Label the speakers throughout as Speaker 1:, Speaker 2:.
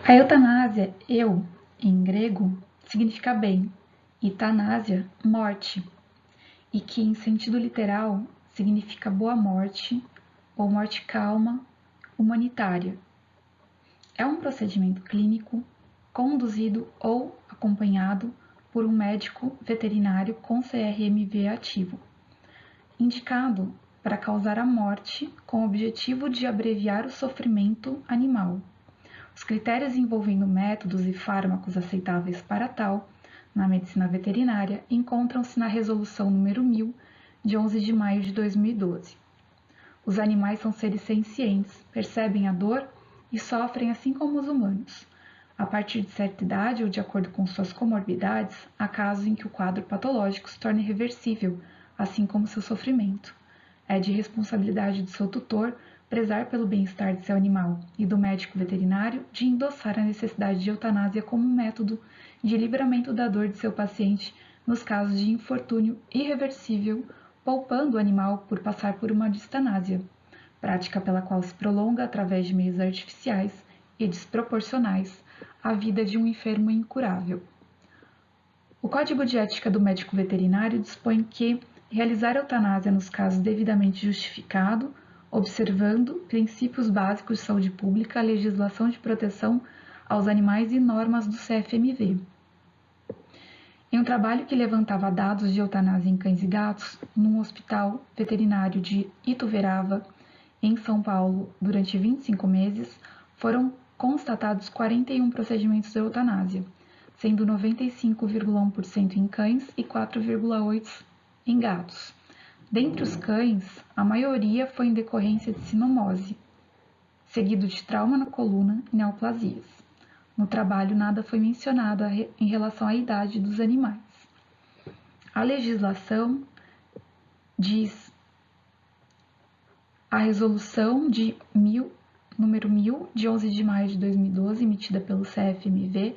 Speaker 1: A eutanásia, em grego, significa bem, e tanásia, morte, e que, em sentido literal, significa boa morte ou morte calma, humanitária. É um procedimento clínico conduzido ou acompanhado por um médico veterinário com CRMV ativo, indicado para causar a morte com o objetivo de abreviar o sofrimento animal. Os critérios envolvendo métodos e fármacos aceitáveis para tal, na medicina veterinária, encontram-se na Resolução número 1000, de 11 de maio de 2012. Os animais são seres sencientes, percebem a dor e sofrem assim como os humanos. A partir de certa idade ou de acordo com suas comorbidades, há casos em que o quadro patológico se torna irreversível, assim como seu sofrimento. É de responsabilidade do seu tutor prezar pelo bem-estar de seu animal e do médico veterinário de endossar a necessidade de eutanásia como um método de livramento da dor de seu paciente nos casos de infortúnio irreversível, poupando o animal por passar por uma distanásia, prática pela qual se prolonga através de meios artificiais e desproporcionais a vida de um enfermo incurável. O Código de Ética do Médico Veterinário dispõe que realizar eutanásia nos casos devidamente justificado, observando princípios básicos de saúde pública, legislação de proteção aos animais e normas do CFMV. Em um trabalho que levantava dados de eutanásia em cães e gatos, num hospital veterinário de Ituverava, em São Paulo, durante 25 meses, foram constatados 41 procedimentos de eutanásia, sendo 95,1% em cães e 4,8% em gatos. Dentre os cães, a maioria foi em decorrência de sinomose, seguido de trauma na coluna e neoplasias. No trabalho, nada foi mencionado em relação à idade dos animais. A legislação diz a resolução número 1000, de 11 de maio de 2012, emitida pelo CFMV,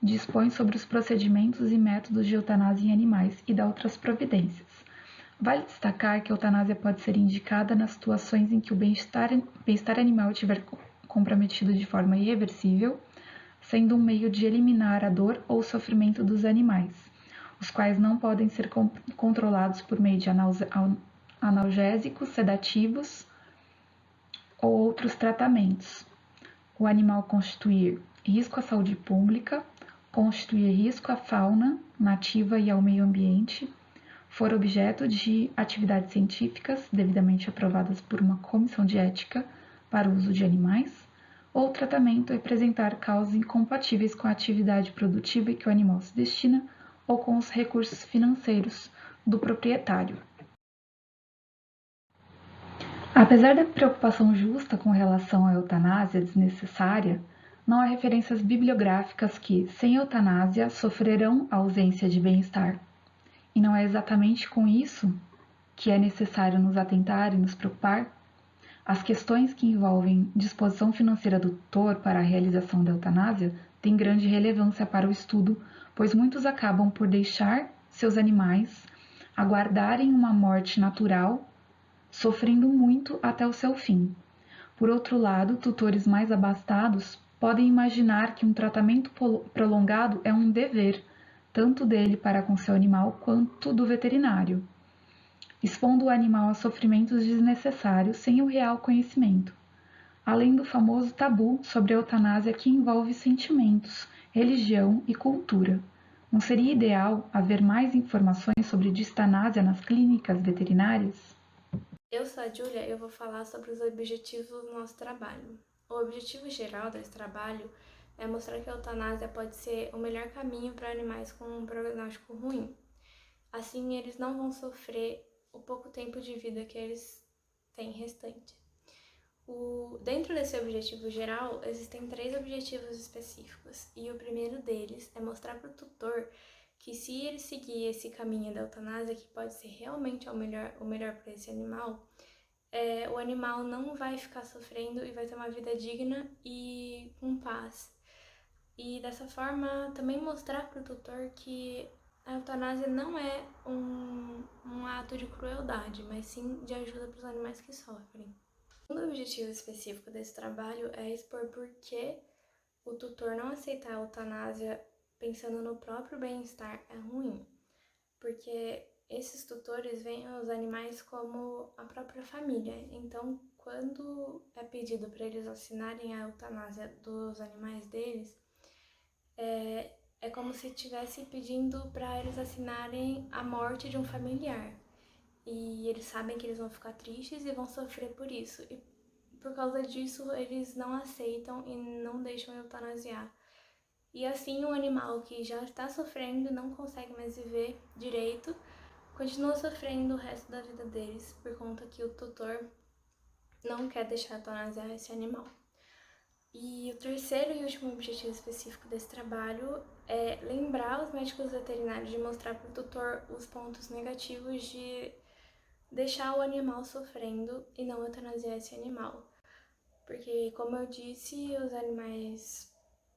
Speaker 1: dispõe sobre os procedimentos e métodos de eutanásia em animais e dá outras providências. Vale destacar que a eutanásia pode ser indicada nas situações em que o bem-estar animal estiver comprometido de forma irreversível, sendo um meio de eliminar a dor ou o sofrimento dos animais, os quais não podem ser controlados por meio de analgésicos, sedativos ou outros tratamentos. O animal constituir risco à saúde pública, constituir risco à fauna nativa e ao meio ambiente, for objeto de atividades científicas devidamente aprovadas por uma comissão de ética para o uso de animais, ou tratamento apresentar causas incompatíveis com a atividade produtiva que o animal se destina ou com os recursos financeiros do proprietário. Apesar da preocupação justa com relação à eutanásia desnecessária, não há referências bibliográficas que, sem eutanásia, sofrerão a ausência de bem-estar. E não é exatamente com isso que é necessário nos atentar e nos preocupar? As questões que envolvem disposição financeira do tutor para a realização da eutanásia têm grande relevância para o estudo, pois muitos acabam por deixar seus animais aguardarem uma morte natural, sofrendo muito até o seu fim. Por outro lado, tutores mais abastados podem imaginar que um tratamento prolongado é um dever, tanto dele para com seu animal quanto do veterinário, expondo o animal a sofrimentos desnecessários sem o real conhecimento, além do famoso tabu sobre a eutanásia que envolve sentimentos, religião e cultura. Não seria ideal haver mais informações sobre distanásia nas clínicas veterinárias?
Speaker 2: Eu sou a Júlia e eu vou falar sobre os objetivos do nosso trabalho. O objetivo geral desse trabalho é mostrar que a eutanásia pode ser o melhor caminho para animais com um prognóstico ruim. Assim, eles não vão sofrer o pouco tempo de vida que eles têm restante. Dentro desse objetivo geral, existem 3 objetivos específicos, e o primeiro deles é mostrar para o tutor que se ele seguir esse caminho da eutanásia, que pode ser realmente o melhor para esse animal, o animal não vai ficar sofrendo e vai ter uma vida digna e com paz. E dessa forma, também mostrar para o tutor que a eutanásia não é um ato de crueldade, mas sim de ajuda para os animais que sofrem. Um objetivo específico desse trabalho é expor por que o tutor não aceitar a eutanásia pensando no próprio bem-estar é ruim, porque esses tutores veem os animais como a própria família. Então, quando é pedido para eles assinarem a eutanásia dos animais deles, é como se estivesse pedindo para eles assinarem a morte de um familiar. E eles sabem que eles vão ficar tristes e vão sofrer por isso. E por causa disso, eles não aceitam e não deixam eutanasiar. E assim, o animal que já está sofrendo e não consegue mais viver direito, continua sofrendo o resto da vida deles, por conta que o tutor não quer deixar eutanasiar esse animal. E o terceiro e último objetivo específico desse trabalho é lembrar os médicos veterinários de mostrar para o tutor os pontos negativos de deixar o animal sofrendo e não eutanasiar esse animal. Porque, como eu disse, os animais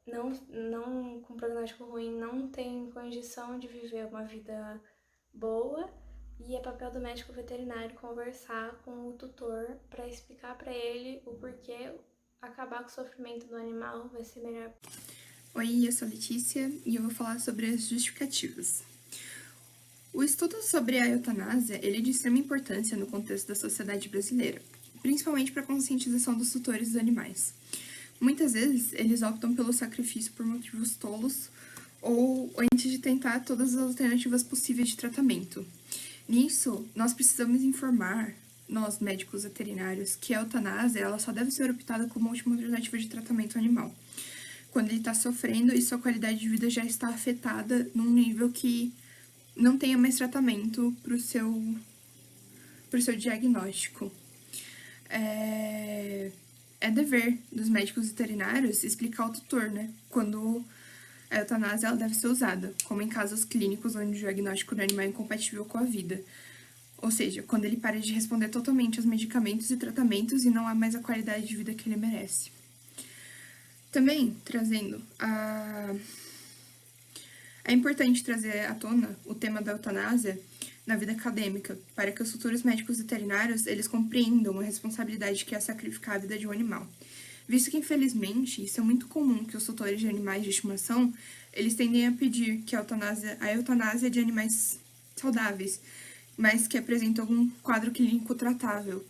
Speaker 2: não com prognóstico ruim não têm condição de viver uma vida boa, e é papel do médico veterinário conversar com o tutor para explicar para ele o porquê acabar com o sofrimento do animal vai ser melhor.
Speaker 3: Oi, eu sou a Letícia e eu vou falar sobre as justificativas. O estudo sobre a eutanásia ele é de extrema importância no contexto da sociedade brasileira, principalmente para a conscientização dos tutores dos animais. Muitas vezes, eles optam pelo sacrifício por motivos tolos ou antes de tentar todas as alternativas possíveis de tratamento. Nisso, nós precisamos informar, nós médicos veterinários, que a eutanásia ela só deve ser optada como última alternativa de tratamento animal, quando ele está sofrendo e sua qualidade de vida já está afetada num nível que não tenha mais tratamento para o seu diagnóstico. É dever dos médicos veterinários explicar ao tutor, né, quando a eutanásia ela deve ser usada, como em casos clínicos onde o diagnóstico do animal é incompatível com a vida. Ou seja, quando ele para de responder totalmente aos medicamentos e tratamentos e não há mais a qualidade de vida que ele merece. Também, trazendo É importante trazer à tona o tema da eutanásia na vida acadêmica, para que os futuros médicos veterinários eles compreendam a responsabilidade que é sacrificar a vida de um animal. Visto que, infelizmente, isso é muito comum que os tutores de animais de estimação eles tendem a pedir que a eutanásia de animais saudáveis, mas que apresentam algum quadro clínico tratável,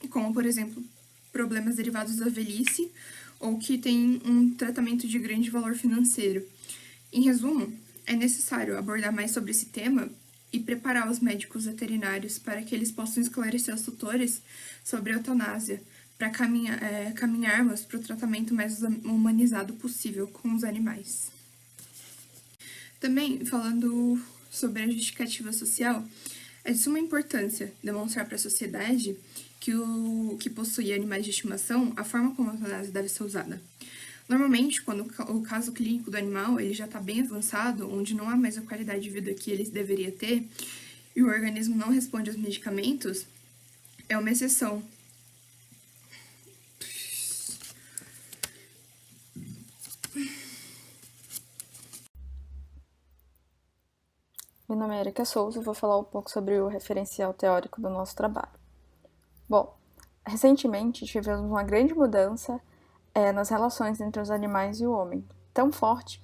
Speaker 3: como, por exemplo, problemas derivados da velhice ou que têm um tratamento de grande valor financeiro. Em resumo, é necessário abordar mais sobre esse tema e preparar os médicos veterinários para que eles possam esclarecer os tutores sobre a eutanásia, para caminharmos para o tratamento mais humanizado possível com os animais. Também, falando sobre a justificativa social, é de suma importância demonstrar para a sociedade que possui animais de estimação a forma como a eutanásia deve ser usada. Normalmente, quando o caso clínico do animal ele já está bem avançado, onde não há mais a qualidade de vida que ele deveria ter, e o organismo não responde aos medicamentos, é uma exceção.
Speaker 4: Meu nome é Erika Souza e vou falar um pouco sobre o referencial teórico do nosso trabalho. Bom, recentemente tivemos uma grande mudança nas relações entre os animais e o homem, tão forte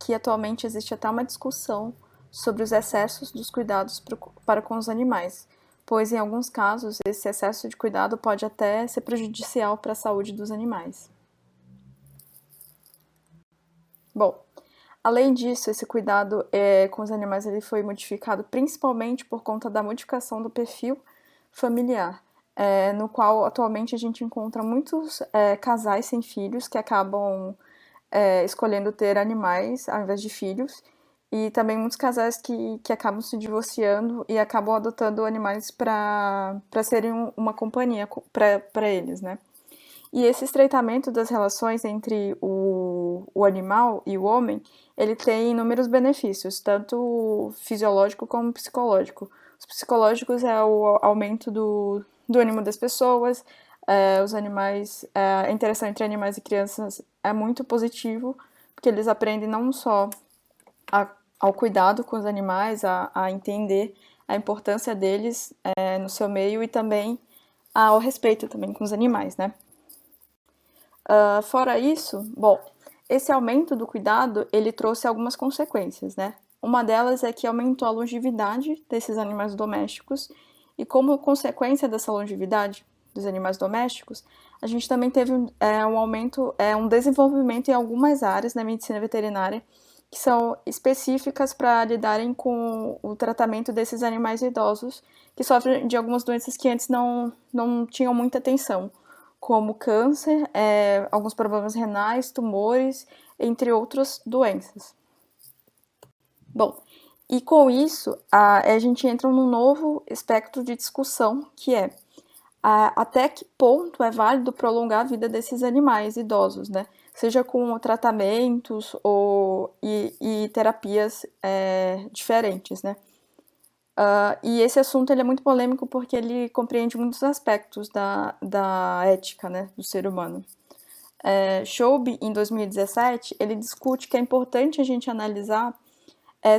Speaker 4: que atualmente existe até uma discussão sobre os excessos dos cuidados para com os animais, pois em alguns casos esse excesso de cuidado pode até ser prejudicial para a saúde dos animais. Bom, além disso, esse cuidado com os animais ele foi modificado principalmente por conta da modificação do perfil familiar, no qual atualmente a gente encontra muitos casais sem filhos que acabam escolhendo ter animais ao invés de filhos, e também muitos casais que acabam se divorciando e acabam adotando animais para serem uma companhia para eles, né? E esse estreitamento das relações entre o animal e o homem, ele tem inúmeros benefícios, tanto fisiológico como psicológico. Os psicológicos é o aumento do ânimo das pessoas, os animais, a interação entre animais e crianças é muito positivo, porque eles aprendem não só ao cuidado com os animais, a entender a importância deles no seu meio e também ao respeito também com os animais, né? Fora isso, bom, Esse aumento do cuidado, ele trouxe algumas consequências, né? Uma delas é que aumentou a longevidade desses animais domésticos e como consequência dessa longevidade dos animais domésticos, a gente também teve um aumento, um desenvolvimento em algumas áreas da medicina veterinária que são específicas para lidarem com o tratamento desses animais idosos que sofrem de algumas doenças que antes não tinham muita atenção, como câncer, alguns problemas renais, tumores, entre outras doenças. Bom, e com isso, a gente entra num novo espectro de discussão, que é até que ponto é válido prolongar a vida desses animais idosos, né? Seja com tratamentos e terapias diferentes, né? E esse assunto ele é muito polêmico porque ele compreende muitos aspectos da ética, né, do ser humano. Schwab, em 2017, ele discute que é importante a gente analisar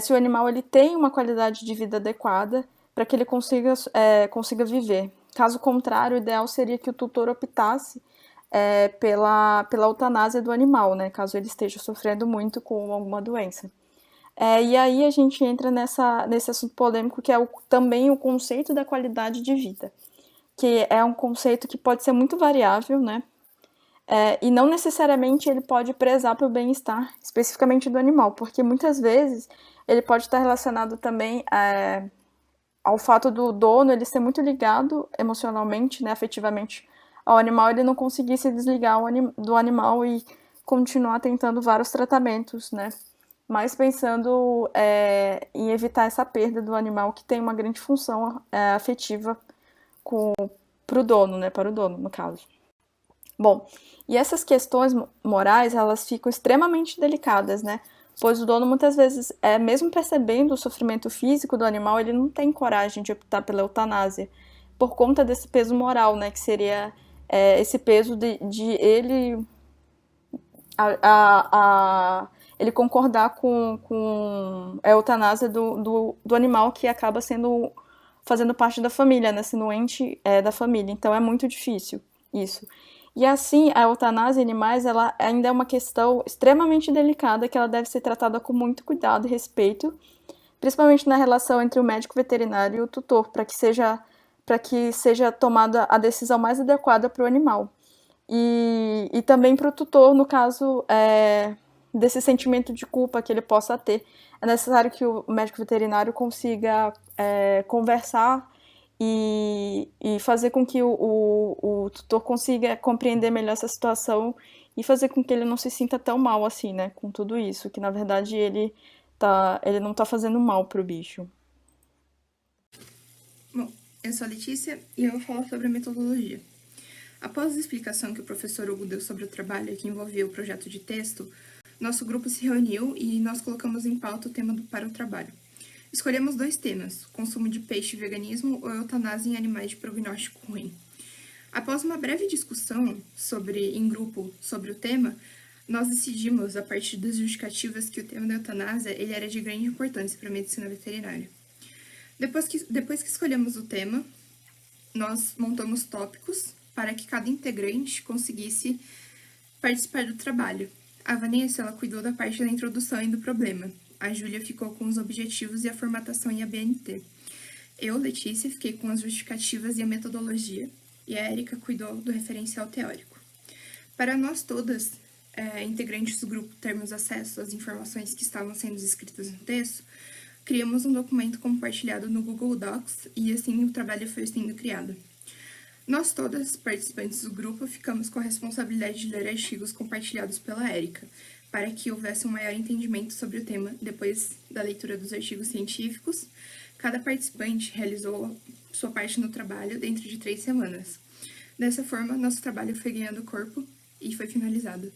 Speaker 4: se o animal ele tem uma qualidade de vida adequada para que ele consiga viver. Caso contrário, o ideal seria que o tutor optasse pela eutanásia do animal, né, caso ele esteja sofrendo muito com alguma doença. E aí a gente entra nesse assunto polêmico que é também o conceito da qualidade de vida, que é um conceito que pode ser muito variável, né? E não necessariamente ele pode prezar pelo bem-estar especificamente do animal, porque muitas vezes ele pode estar relacionado também ao fato do dono ele ser muito ligado emocionalmente, né, afetivamente ao animal, ele não conseguir se desligar do animal e continuar tentando vários tratamentos, né? Mas pensando em evitar essa perda do animal que tem uma grande função afetiva para o dono, né, para o dono, no caso. Bom, e essas questões morais, elas ficam extremamente delicadas, né, pois o dono muitas vezes, mesmo percebendo o sofrimento físico do animal, ele não tem coragem de optar pela eutanásia, por conta desse peso moral, né, que seria esse peso de ele ele concordar com a eutanásia do animal que acaba fazendo parte da família, né, sendo ente da família. Então é muito difícil isso. E assim, a eutanásia em animais ela ainda é uma questão extremamente delicada que ela deve ser tratada com muito cuidado e respeito, principalmente na relação entre o médico veterinário e o tutor, para que seja tomada a decisão mais adequada para o animal. E também para o tutor, no caso desse sentimento de culpa que ele possa ter. É necessário que o médico veterinário consiga conversar e fazer com que o tutor consiga compreender melhor essa situação e fazer com que ele não se sinta tão mal assim, né, com tudo isso, que na verdade ele não está fazendo mal para o bicho.
Speaker 3: Bom, eu sou a Letícia e eu vou falar sobre a metodologia. Após a explicação que o professor Hugo deu sobre o trabalho que envolvia o projeto de texto, nosso grupo se reuniu e nós colocamos em pauta o tema para o trabalho. Escolhemos 2 temas, consumo de peixe e veganismo ou eutanásia em animais de prognóstico ruim. Após uma breve discussão em grupo sobre o tema, nós decidimos, a partir das justificativas, que o tema da eutanásia ele era de grande importância para a medicina veterinária. Depois que escolhemos o tema, nós montamos tópicos para que cada integrante conseguisse participar do trabalho. A Vanessa ela cuidou da parte da introdução e do problema. A Júlia ficou com os objetivos e a formatação em ABNT. Eu, Letícia, fiquei com as justificativas e a metodologia, e a Érica cuidou do referencial teórico. Para nós todas, integrantes do grupo, termos acesso às informações que estavam sendo escritas no texto, criamos um documento compartilhado no Google Docs e assim o trabalho foi sendo criado. Nós todas, participantes do grupo, ficamos com a responsabilidade de ler artigos compartilhados pela Érica, para que houvesse um maior entendimento sobre o tema depois da leitura dos artigos científicos. Cada participante realizou sua parte no trabalho dentro de 3 semanas. Dessa forma, nosso trabalho foi ganhando corpo e foi finalizado.